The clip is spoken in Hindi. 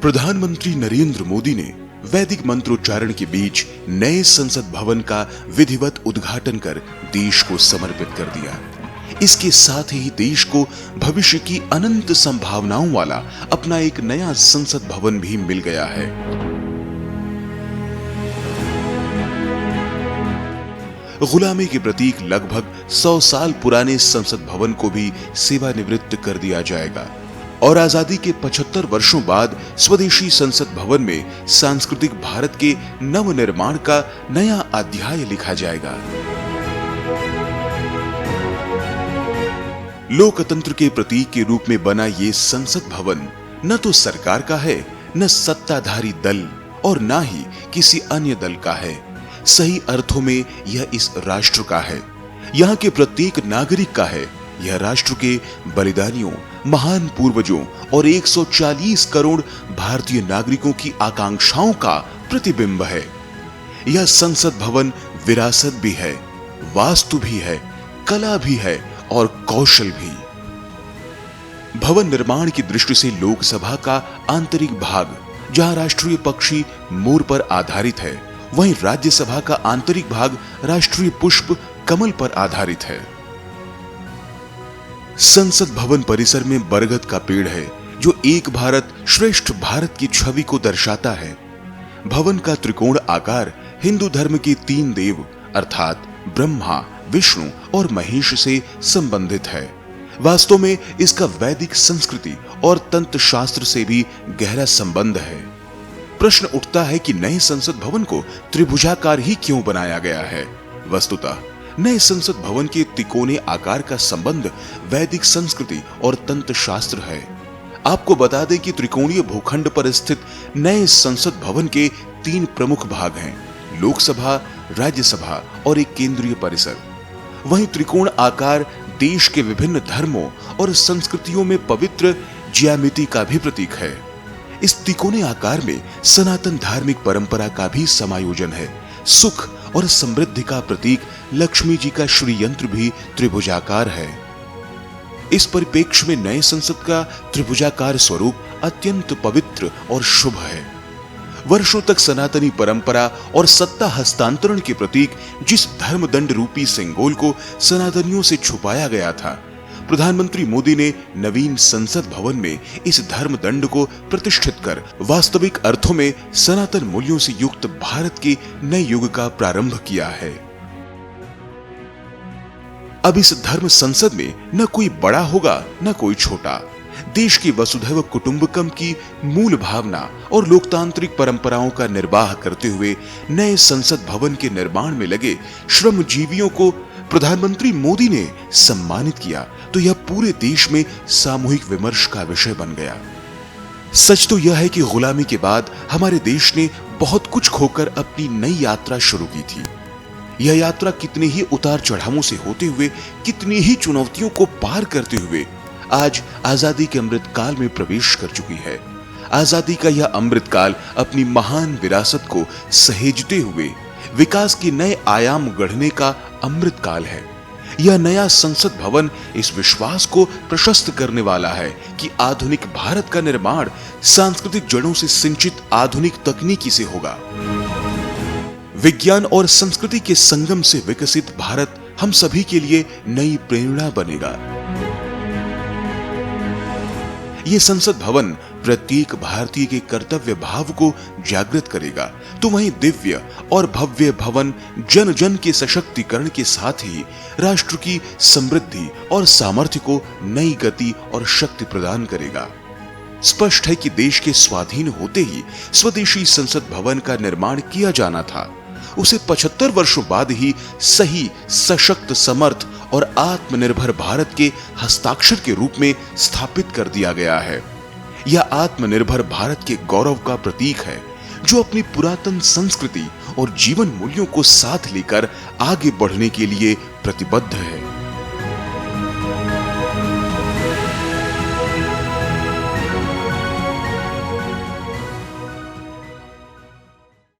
प्रधानमंत्री नरेंद्र मोदी ने वैदिक मंत्रोच्चारण के बीच नए संसद भवन का विधिवत उद्घाटन कर देश को समर्पित कर दिया। इसके साथ ही देश को भविष्य की अनंत संभावनाओं वाला अपना एक नया संसद भवन भी मिल गया है। गुलामी के प्रतीक लगभग 100 साल पुराने संसद भवन को भी सेवानिवृत्त कर दिया जाएगा और आजादी के 75 वर्षों बाद स्वदेशी संसद भवन में सांस्कृतिक भारत के नवनिर्माण का नया अध्याय लिखा जाएगा। लोकतंत्र के प्रतीक के रूप में बना ये संसद भवन न तो सरकार का है, न सत्ताधारी दल और न ही किसी अन्य दल का है। सही अर्थों में यह इस राष्ट्र का है, यहाँ के प्रत्येक नागरिक का है। यह राष्ट्र के बलिदानियों, महान पूर्वजों और 140 करोड़ भारतीय नागरिकों की आकांक्षाओं का प्रतिबिंब है। यह संसद भवन विरासत भी है, वास्तु भी है, कला भी है और कौशल भी। भवन निर्माण की दृष्टि से लोकसभा का आंतरिक भाग, जहां राष्ट्रीय पक्षी मोर पर आधारित है, वहीं राज्यसभा का आंतरिक भाग राष्ट्रीय पुष्प कमल पर आधारित है। संसद भवन परिसर में बरगद का पेड़ है, जो एक भारत श्रेष्ठ भारत की छवि को दर्शाता है। भवन का त्रिकोण आकार हिंदू धर्म के 3 देव अर्थात ब्रह्मा, विष्णु और महेश से संबंधित है। वास्तव में इसका वैदिक संस्कृति और तंत्र शास्त्र से भी गहरा संबंध है। प्रश्न उठता है कि नए संसद भवन को त्रिभुजाकार ही क्यों बनाया गया है। वस्तुतः नए संसद भवन के तिकोने आकार का संबंध वैदिक संस्कृति और तंत्र शास्त्र है। आपको बता दें कि त्रिकोणीय भूखंड पर स्थित नए संसद भवन के 3 प्रमुख भाग हैं: लोकसभा, राज्यसभा और एक केंद्रीय परिसर। वहीं त्रिकोण आकार देश के विभिन्न धर्मों और संस्कृतियों में पवित्र ज्यामिति का भी प्रतीक है। इस तिकोने आकार में सनातन धार्मिक परंपरा का भी समायोजन है। सुख और समृद्धि का प्रतीक लक्ष्मी जी का श्री यंत्र भी त्रिभुजाकार है। इस परिप्रेक्ष्य में नए संसद का त्रिभुजाकार स्वरूप अत्यंत पवित्र और शुभ है। वर्षों तक सनातनी परंपरा और सत्ता हस्तांतरण के प्रतीक जिस धर्मदंड रूपी सिंगोल को सनातनियों से छुपाया गया था, प्रधानमंत्री मोदी ने नवीन संसद भवन में इस धर्मदंड को प्रतिष्ठित कर वास्तविक अर्थों में सनातन मूल्यों से युक्त भारत के नए युग का प्रारंभ किया है। अब इस धर्म संसद में न कोई बड़ा होगा न कोई छोटा। देश की वसुधैव कुटुंबकम की मूल भावना और लोकतांत्रिक परंपराओं का निर्वाह करते हुए नए संसद भवन के निर्माण में लगे श्रमजीवियों को प्रधानमंत्री मोदी ने सम्मानित किया, तो यह पूरे देश में सामूहिक विमर्श का विषय बन गया। सच तो यह है कि गुलामी के बाद हमारे देश ने बहुत कुछ खोकर अपनी नई यात्रा शुरू की थी। यह यात्रा कितने ही उतार चढ़ावों से होते हुए, कितनी ही चुनौतियों को पार करते हुए आज आजादी के अमृत काल में प्रवेश कर चुकी है। आजादी का यह अमृत काल अपनी महान विरासत को सहेजते हुए विकास के नए आयाम गढ़ने का अमृत काल है। यह नया संसद भवन इस विश्वास को प्रशस्त करने वाला है कि आधुनिक भारत का निर्माण सांस्कृतिक जड़ों से सिंचित आधुनिक तकनीकी से होगा। विज्ञान और संस्कृति के संगम से विकसित भारत हम सभी के लिए नई प्रेरणा बनेगा। यह संसद भवन प्रत्येक भारतीय के कर्तव्य भाव को जागृत करेगा, तो वहीं दिव्य और भव्य भवन जन जन के सशक्तिकरण के साथ ही राष्ट्र की समृद्धि और सामर्थ्य को नई गति और शक्ति प्रदान करेगा। स्पष्ट है कि देश के स्वाधीन होते ही स्वदेशी संसद भवन का निर्माण किया जाना था। उसे 75 वर्षों बाद ही सही, सशक्त, समर्थ और आत्मनिर्भर भारत के हस्ताक्षर के रूप में स्थापित कर दिया गया है। यह आत्मनिर्भर भारत के गौरव का प्रतीक है, जो अपनी पुरातन संस्कृति और जीवन मूल्यों को साथ लेकर आगे बढ़ने के लिए प्रतिबद्ध है।